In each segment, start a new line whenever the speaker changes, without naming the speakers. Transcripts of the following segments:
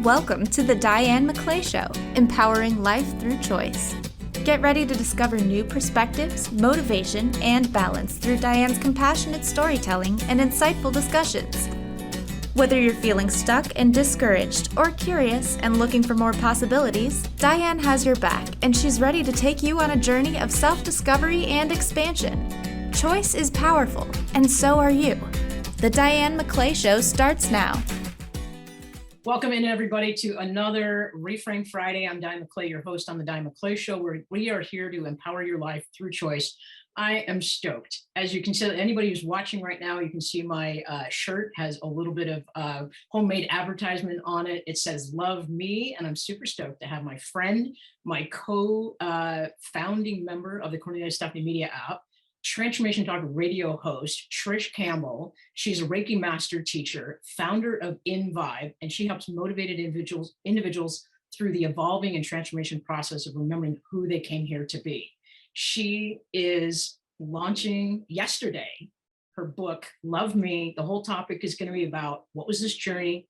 Welcome to the Diane McClay Show, empowering life through choice. Get ready to discover new perspectives, motivation, and balance through Diane's compassionate storytelling and insightful discussions. Whether you're feeling stuck and discouraged or curious and looking for more possibilities, Diane has your back, and she's ready to take you on a journey of self-discovery and expansion. Choice is powerful, and so are you. The Diane McClay Show starts now.
Welcome in, everybody, to another Reframe Friday. I'm Diane McClay, your host on the Diane McClay Show, where we are here to empower your life through choice. I am stoked. As you can see, anybody who's watching right now, you can see my shirt has a little bit of homemade advertisement on it. It says "Love Me," and I'm super stoked to have my friend, my co-founding member of the Cornelia Stephanie Media app, Transformation Talk radio host, Trish Campbell. She's a Reiki master teacher, founder of INVIBE, and she helps motivated individuals through the evolving and transformation process of remembering who they came here to be. She is launching yesterday her book, Love Me. The whole topic is going to be about what was this journey,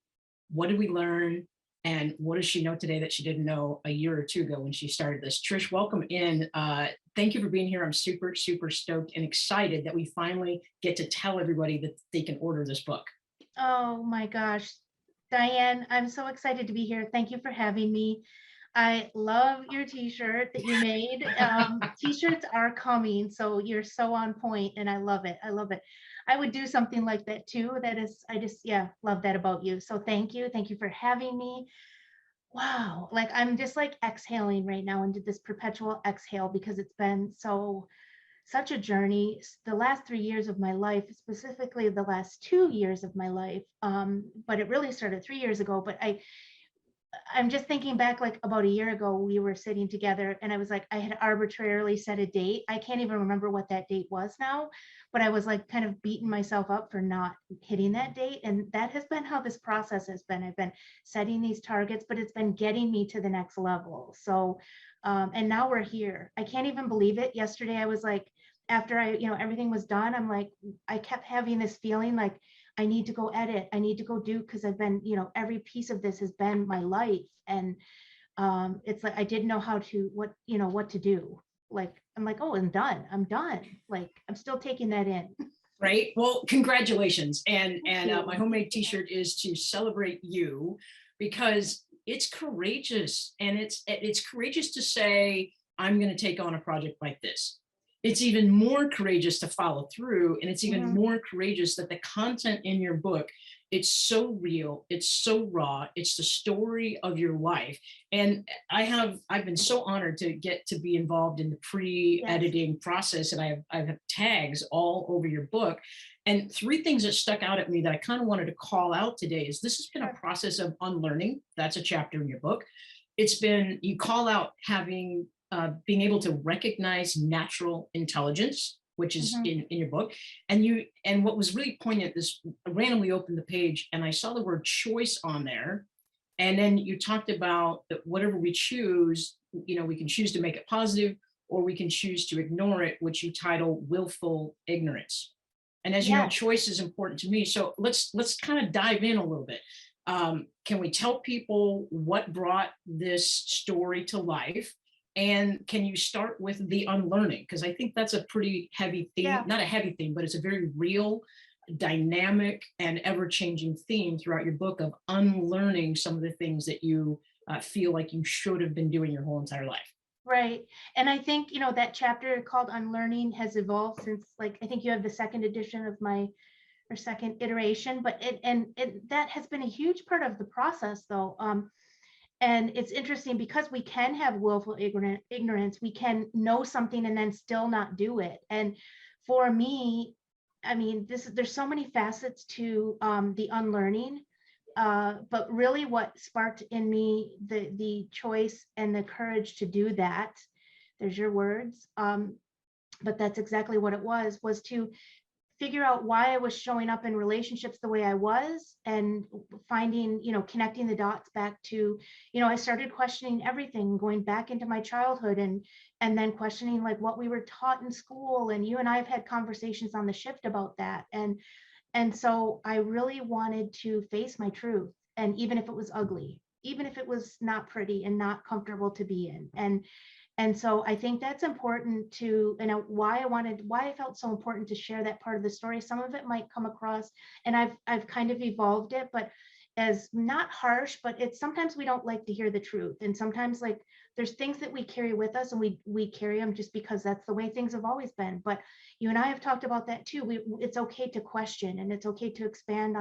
what did we learn, and what does she know today that she didn't know a year or two ago when she started this. Trish, welcome in. Thank you for being here. I'm super, super stoked and excited that we finally get to tell everybody that they can order this book.
Oh my gosh, Diane, I'm so excited to be here. Thank you for having me. I love your t-shirt that you made. T-shirts are coming, so you're so on point, and I love it. I love it. I would do something like that too. Love that about you. So thank you. Thank you for having me. Wow, like I'm just like exhaling right now into this perpetual exhale, because it's been such a journey. The last 3 years of my life, specifically the last 2 years of my life, but it really started 3 years ago. But I'm just thinking back, like about a year ago, we were sitting together and I was like, I had arbitrarily set a date. I can't even remember what that date was now, but I was like kind of beating myself up for not hitting that date. And that has been how this process has been. I've been setting these targets, but it's been getting me to the next level. So, and now we're here. I can't even believe it. Yesterday, I was like, after everything was done, I'm like, I kept having this feeling like, I need to go edit. I need to go do, because I've been, every piece of this has been my life. And it's like, I didn't know what to do. Like, I'm like, oh, I'm done. I'm done. Like, I'm still taking that in.
Right. Well, congratulations. And my homemade t-shirt is to celebrate you, because it's courageous. And it's courageous to say, I'm going to take on a project like this. It's even more courageous to follow through, and it's even more courageous that the content in your book, it's so real, it's so raw, it's the story of your life. And I've been so honored to get to be involved in the pre-editing process, and I have tags all over your book. And 3 things that stuck out at me that I kind of wanted to call out today is this has been a process of unlearning. That's a chapter in your book. It's been, you call out having being able to recognize natural intelligence, which is in your book. And what was really poignant is I randomly opened the page and I saw the word choice on there. And then you talked about that whatever we choose, we can choose to make it positive, or we can choose to ignore it, which you title willful ignorance. And as you know, choice is important to me. So let's kind of dive in a little bit. Can we tell people what brought this story to life? And can you start with the unlearning? Because I think that's a pretty heavy theme, not a heavy theme, but it's a very real, dynamic, and ever-changing theme throughout your book of unlearning some of the things that you feel like you should have been doing your whole entire life.
Right. And I think, that chapter called Unlearning has evolved since, like, I think you have the second edition of or second iteration, but that has been a huge part of the process, though. And it's interesting because we can have willful ignorance. We can know something and then still not do it. And for me, I mean, there's so many facets to the unlearning. But really what sparked in me the choice and the courage to do that, there's your words, but that's exactly what it was to figure out why I was showing up in relationships the way I was, and finding, connecting the dots back to, I started questioning everything, going back into my childhood, and then questioning like what we were taught in school. And you and I have had conversations on the shift about that. And so I really wanted to face my truth. And even if it was ugly, even if it was not pretty and not comfortable to be in. And so I think that's important to, why I felt so important to share that part of the story. Some of it might come across, and I've kind of evolved it, but as not harsh, but it's sometimes we don't like to hear the truth. And sometimes like there's things that we carry with us, and we carry them just because that's the way things have always been. But you and I have talked about that too. It's okay to question, and it's okay to expand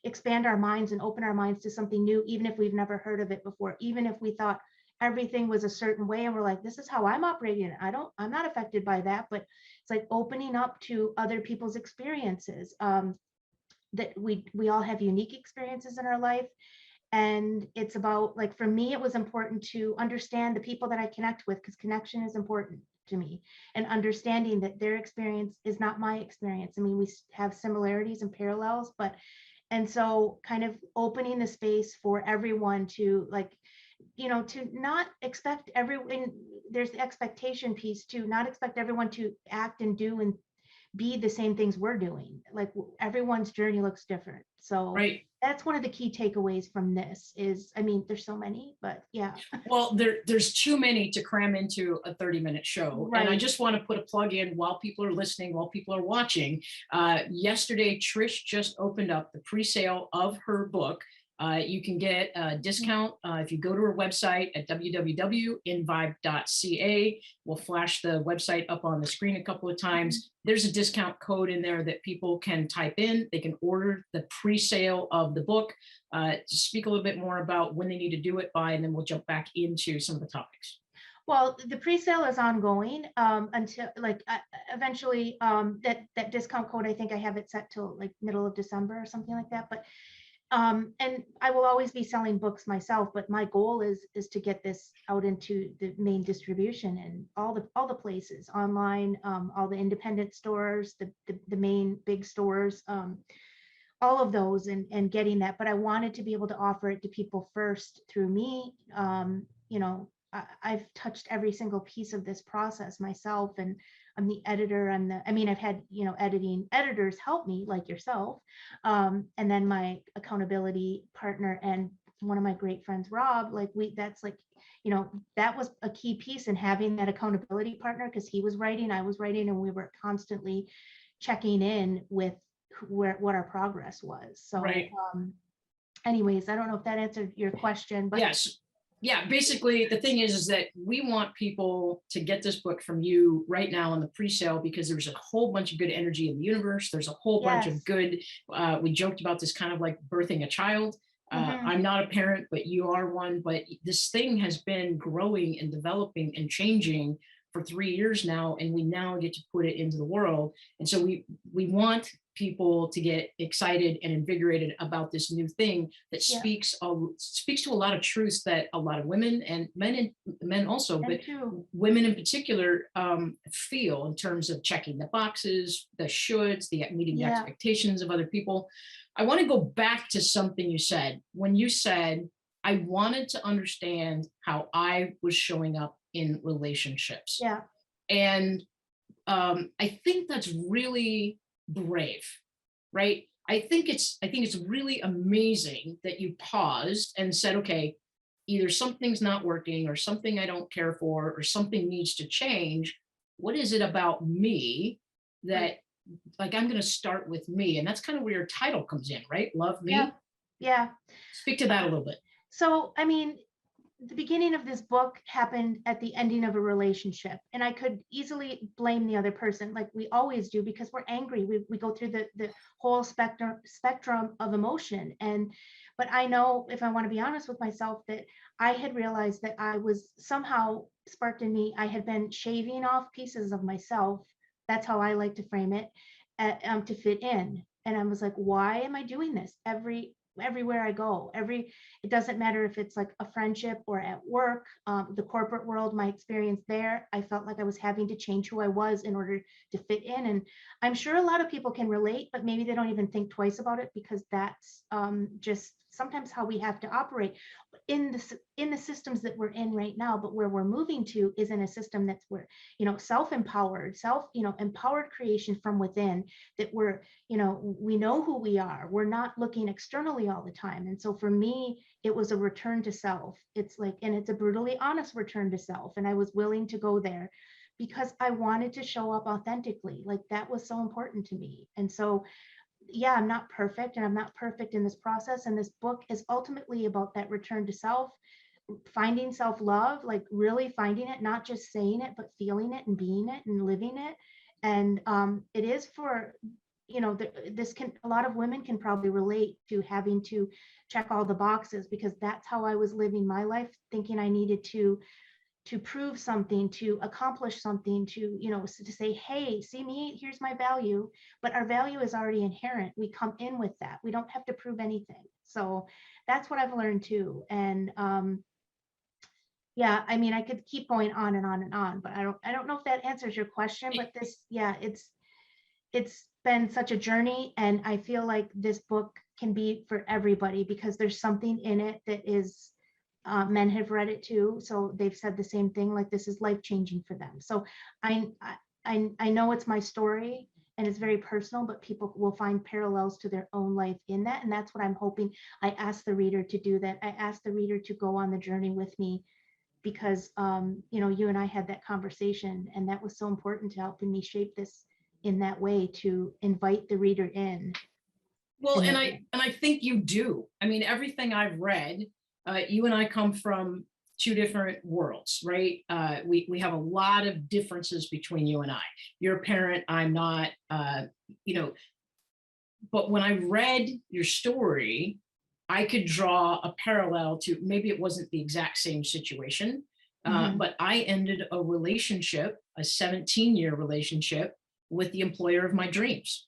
expand our minds and open our minds to something new, even if we've never heard of it before, even if we thought everything was a certain way and we're like, this is how I'm operating. I'm not affected by that. But it's like opening up to other people's experiences, that we all have unique experiences in our life. And it's about, like, for me, it was important to understand the people that I connect with, because connection is important to me, and understanding that their experience is not my experience. I mean, we have similarities and parallels, and so kind of opening the space for everyone to, like, to not expect everyone, there's the expectation piece to not expect everyone to act and do and be the same things we're doing. Like, everyone's journey looks different. So
Right.
that's one of the key takeaways from this is, I mean, there's so many, but yeah.
Well, there's too many to cram into a 30-minute show.
Right.
And I just want to put a plug in while people are listening, while people are watching. Yesterday, Trish just opened up the pre-sale of her book. You can get a discount if you go to her website at www.invibe.ca. We'll flash the website up on the screen a couple of times. There's a discount code in there that people can type in. They can order the pre-sale of the book. To speak a little bit more about when they need to do it by, and then we'll jump back into some of the topics.
Well, the pre-sale is ongoing until eventually that discount code, I think I have it set till like middle of December or something like that. But and I will always be selling books myself, but my goal is to get this out into the main distribution and all the places online, all the independent stores, the main big stores, all of those, and getting that. But I wanted to be able to offer it to people first through me. I've touched every single piece of this process myself, and I'm the editor. I've had, editing editors help me, like yourself. And then my accountability partner and one of my great friends, Rob, that was a key piece in having that accountability partner, because he was writing, I was writing, and we were constantly checking in with what our progress was. So
right.
Anyways, I don't know if that answered your question, but
yes. Yeah, basically the thing is that we want people to get this book from you right now on the pre-sale, because there's a whole bunch of good energy in the universe. There's a whole bunch of good, we joked about this kind of like birthing a child. I'm not a parent, but you are one. But this thing has been growing and developing and changing for 3 years now, and we now get to put it into the world. And so we want people to get excited and invigorated about this new thing that speaks to a lot of truths that a lot of women and men also, but women in particular feel, in terms of checking the boxes, the shoulds, the meeting the expectations of other people. I want to go back to something you said when you said, I wanted to understand how I was showing up in relationships.
Yeah.
And I think that's really brave, right? I think it's really amazing that you paused and said, okay, either something's not working or something I don't care for or something needs to change. What is it about me that, like, I'm going to start with me? And that's kind of where your title comes in, right? Love me.
Yeah.
Speak to that a little bit.
So, I mean, the beginning of this book happened at the ending of a relationship, and I could easily blame the other person, like we always do, because we're angry. We go through the whole spectrum of emotion. But I know, if I want to be honest with myself, that I had realized that I was somehow sparked in me. I had been shaving off pieces of myself. That's how I like to frame it, to fit in. And I was like, why am I doing this? everywhere I go. It doesn't matter if it's like a friendship or at work, the corporate world, my experience there, I felt like I was having to change who I was in order to fit in. And I'm sure a lot of people can relate, but maybe they don't even think twice about it, because that's just sometimes how we have to operate in the systems that we're in right now. But where we're moving to is in a system that's where, self-empowered, empowered creation from within, that we're, we know who we are. We're not looking externally all the time. And so for me, it was a return to self. And it's a brutally honest return to self. And I was willing to go there because I wanted to show up authentically. Like, that was so important to me. And so, yeah, I'm not perfect, and I'm not perfect in this process. And this book is ultimately about that return to self, finding self-love, like really finding it, not just saying it, but feeling it and being it and living it. And it is for, a lot of women can probably relate to having to check all the boxes, because that's how I was living my life, thinking I needed to prove something, to accomplish something, to say, hey, see me, here's my value. But our value is already inherent. We come in with that. We don't have to prove anything. So that's what I've learned too. And yeah, I mean, I could keep going on and on and on, but I don't know if that answers your question. But it's been such a journey, and I feel like this book can be for everybody, because there's something in it that is, men have read it too, so they've said the same thing, like this is life-changing for them. So I know it's my story and it's very personal, but people will find parallels to their own life in that, and that's what I'm hoping. I ask the reader to do that. I ask the reader to go on the journey with me, because you and I had that conversation, and that was so important to helping me shape this in that way, to invite the reader in.
Well, and I think you do. I mean, everything I've read, you and I come from two different worlds, right? We have a lot of differences between you and I. You're a parent, I'm not, but when I read your story, I could draw a parallel to, maybe it wasn't the exact same situation, but I ended a relationship, a 17-year relationship, with the employer of my dreams.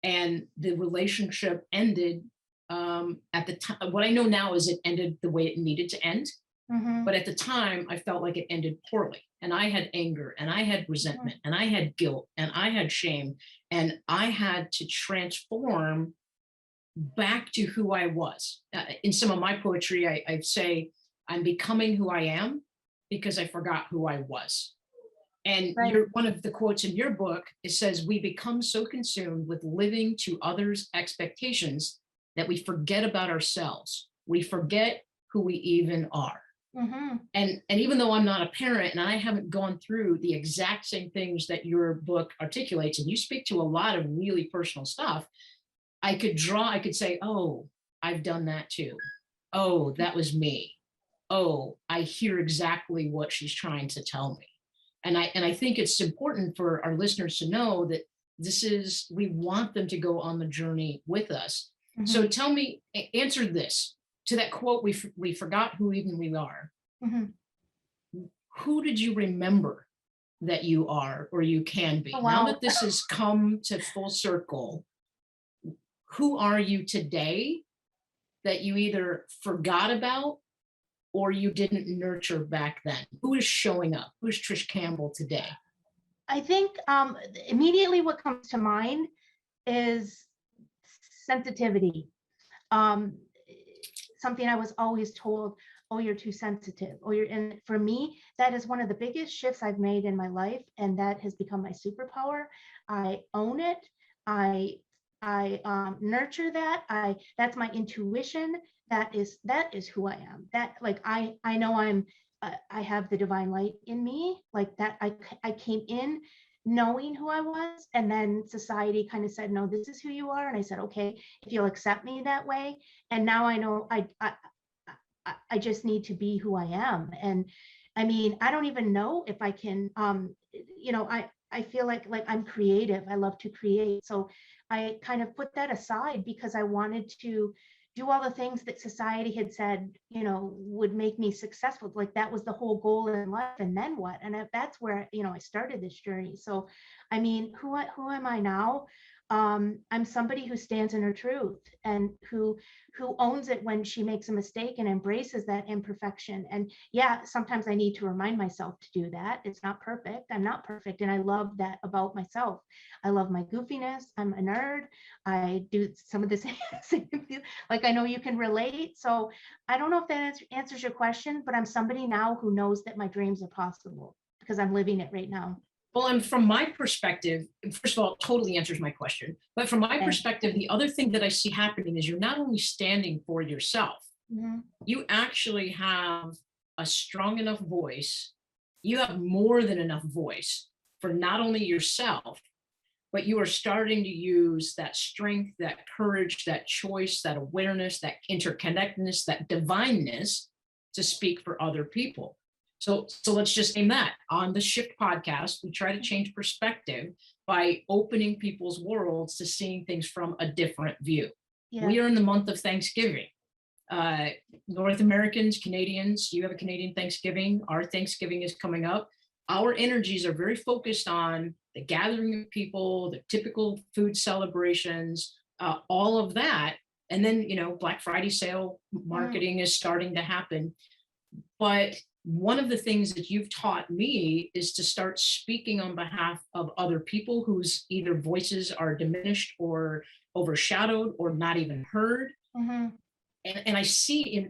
And the relationship ended at the time. What I know now is it ended the way it needed to end. But at the time, I felt like it ended poorly. And I had anger, and I had resentment, and I had guilt, and I had shame. And I had to transform back to who I was. In some of my poetry, I say, I'm becoming who I am because I forgot who I was. And one of the quotes in your book, it says, we become so consumed with living to others' expectations that we forget about ourselves. We forget who we even are. And even though I'm not a parent and I haven't gone through the exact same things that your book articulates, and you speak to a lot of really personal stuff, I could say, oh, I've done that too. Oh, that was me. Oh, I hear exactly what she's trying to tell me. And I think it's important for our listeners to know that we want them to go on the journey with us. So tell me, answer this to that quote, we forgot who even we are. Who did you remember that you are, or you can be?
Oh, wow.
Now that this has come to full circle, who are you today that you either forgot about or you didn't nurture back then? Who is showing up? Who's Trish Campbell today?
I think immediately what comes to mind is sensitivity. Something I was always told, oh, you're too sensitive. And for me, that is one of the biggest shifts I've made in my life. And that has become my superpower. I own it. I nurture that. That's my intuition. That is who I am. That, like, I know I have the divine light in me, like that. I came in knowing who I was, and then society kind of said, no, this is who you are. And I said, okay, if you'll accept me that way. And now I know I just need to be who I am. And I mean, I don't even know if I can, I feel like I'm creative. I love to create. So I kind of put that aside because I wanted to do all the things that society had said, would make me successful. Like that was the whole goal in life. And then what? And that's where, I started this journey. So, I mean, who am I now? I'm somebody who stands in her truth and who owns it when she makes a mistake and embraces that imperfection. And yeah, sometimes I need to remind myself to do that. It's not perfect. I'm not perfect. And I love that about myself. I love my goofiness. I'm a nerd. I do some of the same, like I know you can relate. So I don't know if that answers your question, but I'm somebody now who knows that my dreams are possible because I'm living it right now.
Well, and from my perspective, first of all, it totally answers my question. But from my perspective, the other thing that I see happening is you're not only standing for yourself, you actually have a strong enough voice. You have more than enough voice for not only yourself, but you are starting to use that strength, that courage, that choice, that awareness, that interconnectedness, that divineness to speak for other people. So let's just name that. On the Shift podcast, we try to change perspective by opening people's worlds to seeing things from a different view. Yeah. We are in the month of Thanksgiving. North Americans, Canadians, you have a Canadian Thanksgiving. Our Thanksgiving is coming up. Our energies are very focused on the gathering of people, the typical food celebrations, all of that. And then, Black Friday sale marketing is starting to happen. But one of the things that you've taught me is to start speaking on behalf of other people whose either voices are diminished or overshadowed or not even heard. And I see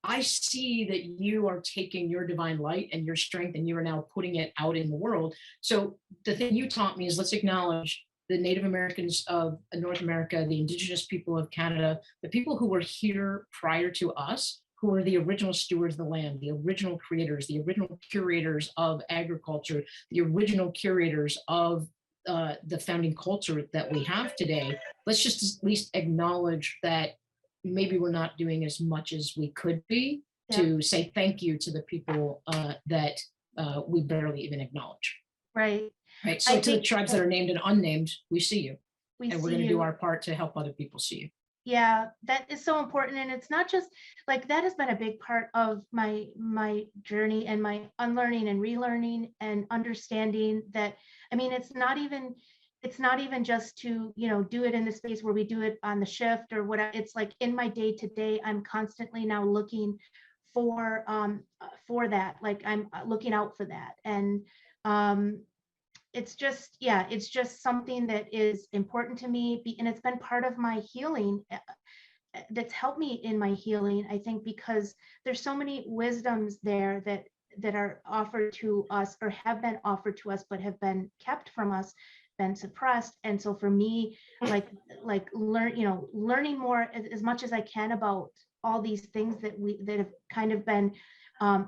I see that you are taking your divine light and your strength and you are now putting it out in the world. So the thing you taught me is let's acknowledge the Native Americans of North America, the indigenous people of Canada, the people who were here prior to us, who are the original stewards of the land, the original creators, the original curators of agriculture, the original curators of the founding culture that we have today. Let's just at least acknowledge that maybe we're not doing as much as we could be to say thank you to the people that we barely even acknowledge.
Right.
So to the tribes that are named and unnamed, we see you. And we're going to do our part to help other people see you.
Yeah, that is so important. And it's not just like that has been a big part of my journey and my unlearning and relearning and understanding that, I mean, it's not even just to, do it in the space where we do it on the shift or whatever. It's like in my day to day, I'm constantly now looking for that, like I'm looking out for that. And it's just something that is important to me, and it's been part of my healing that's helped me in my healing, I think, because there's so many wisdoms there that are offered to us or have been offered to us but have been kept from us, been suppressed. And so for me, like learning more as much as I can about all these things that have kind of been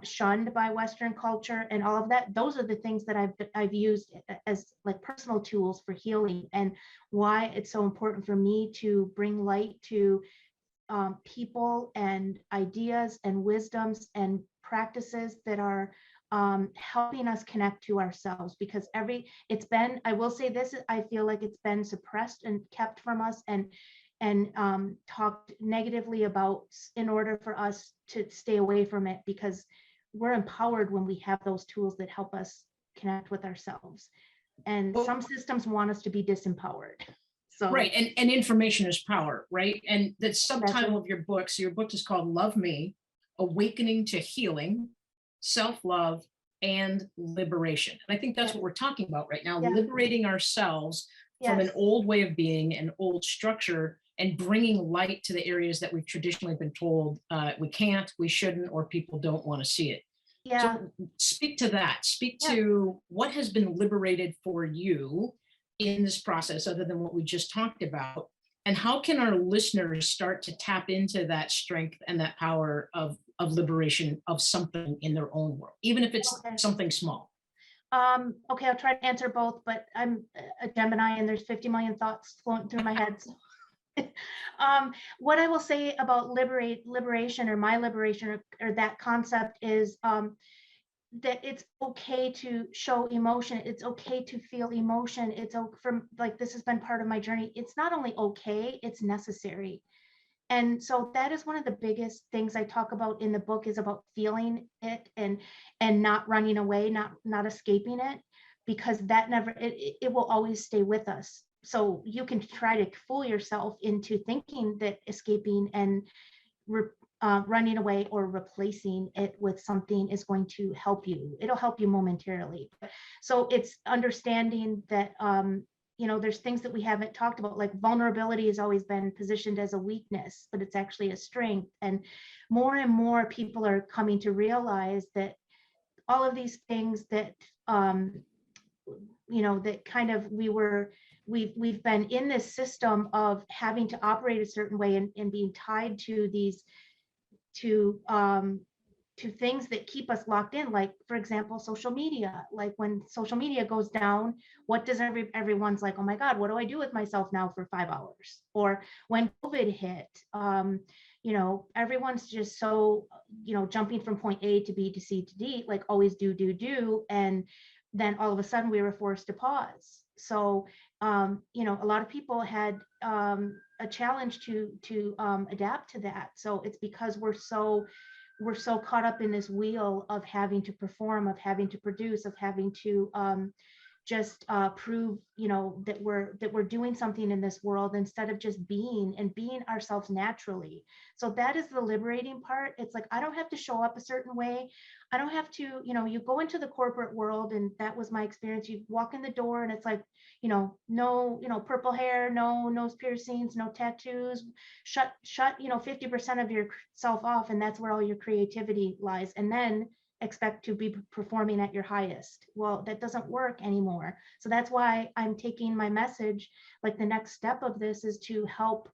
shunned by Western culture and all of that. Those are the things that I've used as like personal tools for healing, and why it's so important for me to bring light to people and ideas and wisdoms and practices that are helping us connect to ourselves, because I will say this, I feel like it's been suppressed and kept from us and talked negatively about in order for us to stay away from it, because we're empowered when we have those tools that help us connect with ourselves. And some systems want us to be disempowered. So
right. And information is power, right? And the subtitle of your book, so your book is called Love Me, Awakening to Healing, Self-Love, and Liberation. And I think that's what we're talking about right now, liberating ourselves from an old way of being, an old structure, and bringing light to the areas that we've traditionally been told we can't, we shouldn't, or people don't want to see it. So speak to that. Speak to what has been liberated for you in this process, other than what we just talked about, and how can our listeners start to tap into that strength and that power of liberation of something in their own world, even if it's something small.
Okay, I'll try to answer both, but I'm a Gemini and there's 50 million thoughts flowing through my head. So. What I will say about liberation or my liberation or that concept is that it's okay to show emotion. It's okay to feel emotion. It's from like, this has been part of my journey. It's not only okay, it's necessary. And so that is one of the biggest things I talk about in the book, is about feeling it and not running away, not escaping it, because that never, it will always stay with us. so you can try to fool yourself into thinking that escaping and running away or replacing it with something is going to help you. It'll help you momentarily. So it's understanding that, there's things that we haven't talked about, like vulnerability has always been positioned as a weakness, but it's actually a strength. And more people are coming to realize that all of these things that, that kind of we've been in this system of having to operate a certain way and being tied to these to things that keep us locked in, like for example social media. Like when social media goes down, what does everyone's like, oh my god, what do I do with myself now for 5 hours? Or when COVID hit, everyone's just so jumping from point A to B to C to D, like always do, and then all of a sudden we were forced to pause. So a lot of people had a challenge to adapt to that. So it's because we're so caught up in this wheel of having to perform, of having to produce, of having to just prove, that we're doing something in this world instead of just being ourselves naturally. So that is the liberating part. It's like, I don't have to show up a certain way. I don't have to, you go into the corporate world, and that was my experience. You walk in the door and it's like, no, purple hair, no nose piercings, no tattoos, shut, 50% of yourself off. And that's where all your creativity lies. And then expect to be performing at your highest. Well, that doesn't work anymore. So that's why I'm taking my message, like the next step of this is to help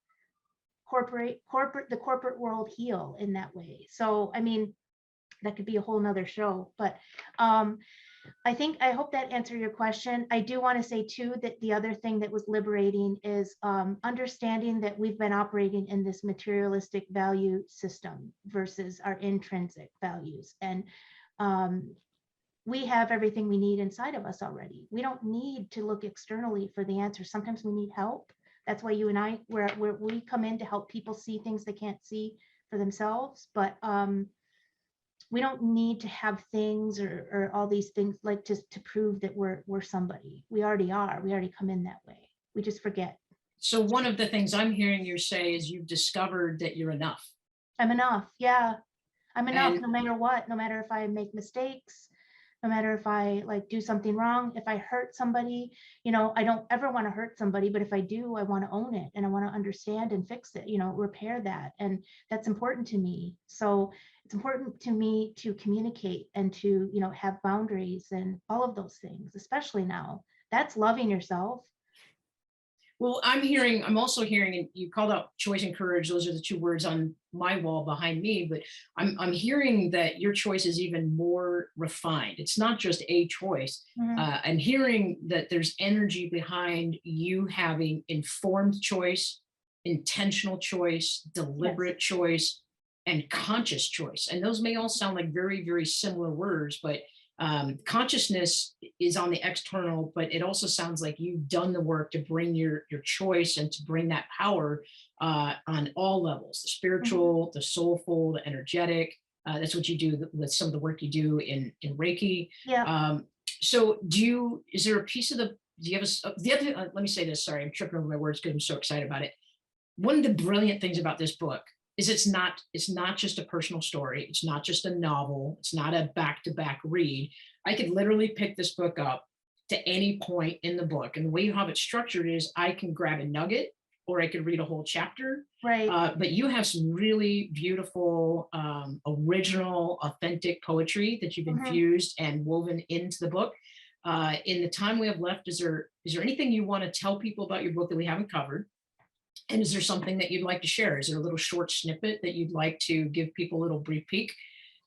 the corporate world heal in that way. So, I mean, that could be a whole nother show, but I hope that answered your question. I do want to say too, that the other thing that was liberating is understanding that we've been operating in this materialistic value system versus our intrinsic values. And we have everything we need inside of us already. We don't need to look externally for the answer. Sometimes we need help. That's why you and I, we come in to help people see things they can't see for themselves. But we don't need to have things or all these things like just to prove that we're somebody. We already are. We already come in that way. We just forget.
So one of the things I'm hearing you say is you've discovered that you're enough.
I'm enough. Yeah. I'm enough
And
no matter what, no matter if I make mistakes, no matter if I like do something wrong, if I hurt somebody, I don't ever want to hurt somebody, but if I do, I want to own it and I want to understand and fix it, repair that. And that's important to me. So it's important to me to communicate and to, have boundaries and all of those things, especially now. That's loving yourself.
well, I'm also hearing, and you called out choice and courage. Those are the two words on my wall behind me, but I'm hearing that your choice is even more refined. It's not just a choice.
Mhm.
I'm hearing that there's energy behind you having informed choice, intentional choice, deliberate choice, and conscious choice. And those may all sound like very, very similar words, but consciousness is on the external, but it also sounds like you've done the work to bring your choice and to bring that power on all levels, the spiritual, the soulful, the energetic. That's what you do with some of the work you do in Reiki.
Yeah.
So is there a piece of do you have the other, let me say this, sorry, I'm tripping over my words because I'm so excited about it. One of the brilliant things about this book is it's not just a personal story. It's not just a novel. It's not a back-to-back read. I could literally pick this book up to any point in the book. And the way you have it structured is I can grab a nugget or I could read a whole chapter.
Right.
But you have some really beautiful, original, authentic poetry that you've infused and woven into the book. In the time we have left, is there anything you want to tell people about your book that we haven't covered? And is there something that you'd like to share? Is there a little short snippet that you'd like to give people a little brief peek?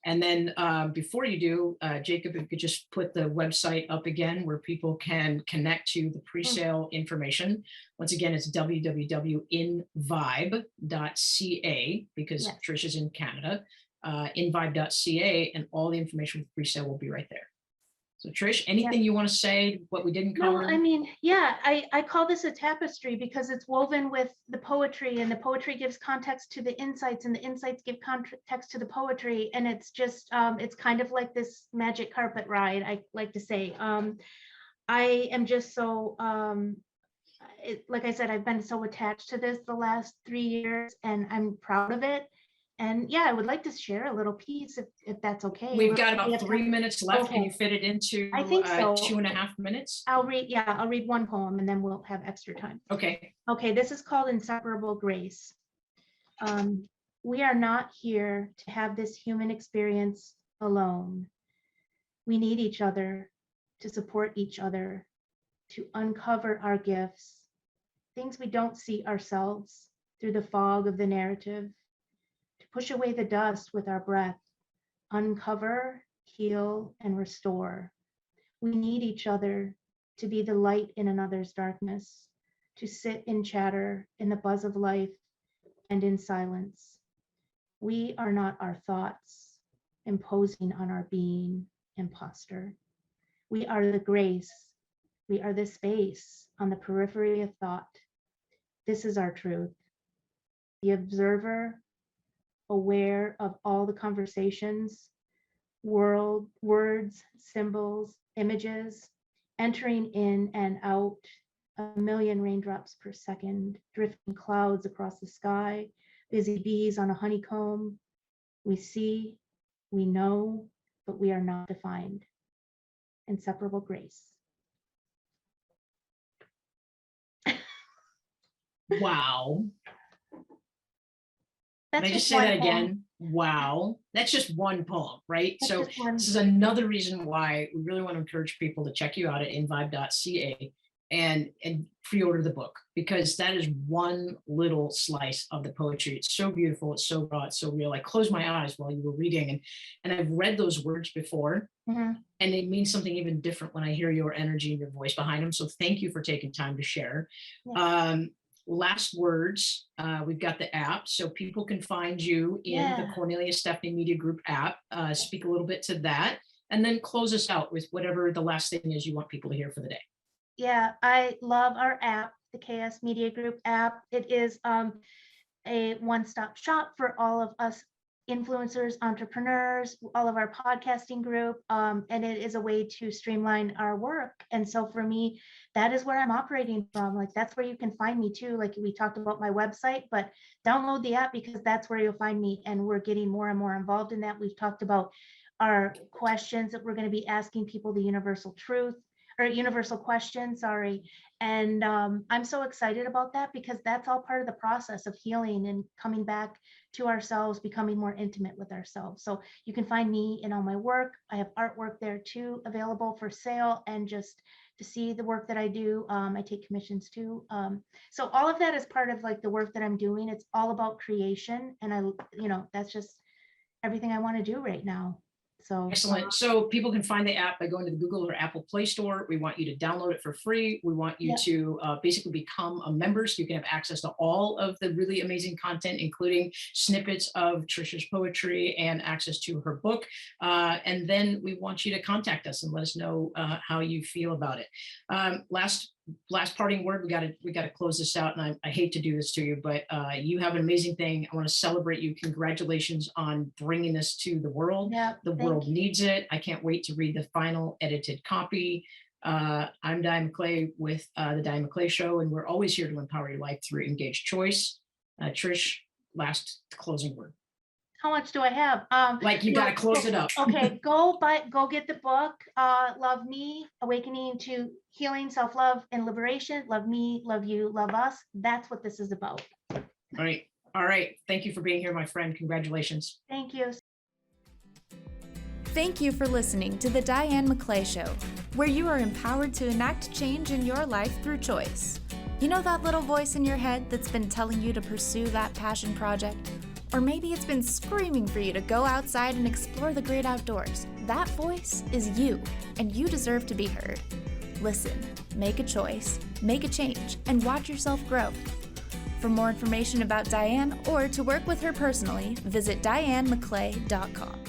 And then before you do, Jacob, if you could just put the website up again where people can connect to the pre-sale information. Once again, it's www.invibe.ca because Trish is in Canada, invibe.ca, and all the information for pre-sale will be right there. So Trish, anything you want to say, what we didn't cover?
No, I mean, yeah, I call this a tapestry because it's woven with the poetry, and the poetry gives context to the insights, and the insights give context to the poetry. And it's just, it's kind of like this magic carpet ride, I like to say. I am just so, like I said, I've been so attached to this the last 3 years, and I'm proud of it. And yeah, I would like to share a little piece if that's okay.
We've got
We
about
have
3 minutes left. Can
Okay.
you fit it into
I think so.
2.5 minutes?
I'll read one poem and then we'll have extra time.
Okay.
Okay, this is called Inseparable Grace. We are not here to have this human experience alone. We need each other to support each other, to uncover our gifts, things we don't see ourselves through the fog of the narrative, to push away the dust with our breath, uncover, heal, and restore. We need each other to be the light in another's darkness, to sit in chatter in the buzz of life and in silence. We are not our thoughts, imposing on our being, imposter. We are the grace. We are the space on the periphery of thought. This is our truth. The observer, aware of all the conversations, words, symbols, images, entering in and out, a million raindrops per second, drifting clouds across the sky, busy bees on a honeycomb. We see, we know, but we are not defined. Inseparable grace.
Wow.
That's
Can I just say
one
that
poem.
again? Wow. That's just one poem, right?
That's
So
just one.
this is another reason why we really want to encourage people to check you out at invibe.ca and pre-order the book, because that is one little slice of the poetry. It's so beautiful, it's so raw, it's so real. I closed my eyes while you were reading, and I've read those words before,
Mhm.
and it means something even different when I hear your energy and your voice behind them. So thank you for taking time to share. Last words, we've got the app, so people can find you in the
Yeah.
Cornelius Stephanie Media Group app. Speak a little bit to that, and then close us out with whatever the last thing is you want people to hear for the day.
Yeah, I love our app, the KS Media Group app. It is a one-stop shop for all of us influencers, entrepreneurs, all of our podcasting group, and it is a way to streamline our work. And so for me, that is where I'm operating from. Like, that's where you can find me too. Like, we talked about my website, but download the app because that's where you'll find me. And we're getting more and more involved in that. We've talked about our questions that we're going to be asking people, the universal truth or universal question, sorry. And I'm so excited about that because that's all part of the process of healing and coming back to ourselves, becoming more intimate with ourselves. So you can find me in all my work. I have artwork there too, available for sale, and just to see the work that I do. I take commissions too. So all of that is part of like the work that I'm doing. It's all about creation. And that's just everything I want to do right now. So
Excellent. So people can find the app by going to the Google or Apple Play Store. We want you to download it for free. We want you to basically become a member so you can have access to all of the really amazing content, including snippets of Trisha's poetry and access to her book. And then we want you to contact us and let us know how you feel about it. Last parting word, we got to close this out, and I hate to do this to you, but you have an amazing thing. I want to celebrate you. Congratulations on bringing this to the world. The world needs it. I can't wait to read the final edited copy. I'm Diane McClay with the Diane McClay Show, and we're always here to empower your life through engaged choice. Trish, last closing word.
How much do I have?
You got to close it up.
Okay, go get the book. Love Me, Awakening to Healing, Self-Love, and Liberation. Love me, love you, love us. That's what this is about.
All right. Thank you for being here, my friend. Congratulations.
Thank you.
Thank you for listening to the Diane McClay Show, where you are empowered to enact change in your life through choice. You know that little voice in your head that's been telling you to pursue that passion project? Or maybe it's been screaming for you to go outside and explore the great outdoors. That voice is you, and you deserve to be heard. Listen, make a choice, make a change, and watch yourself grow. For more information about Diane or to work with her personally, visit dianemcclay.com.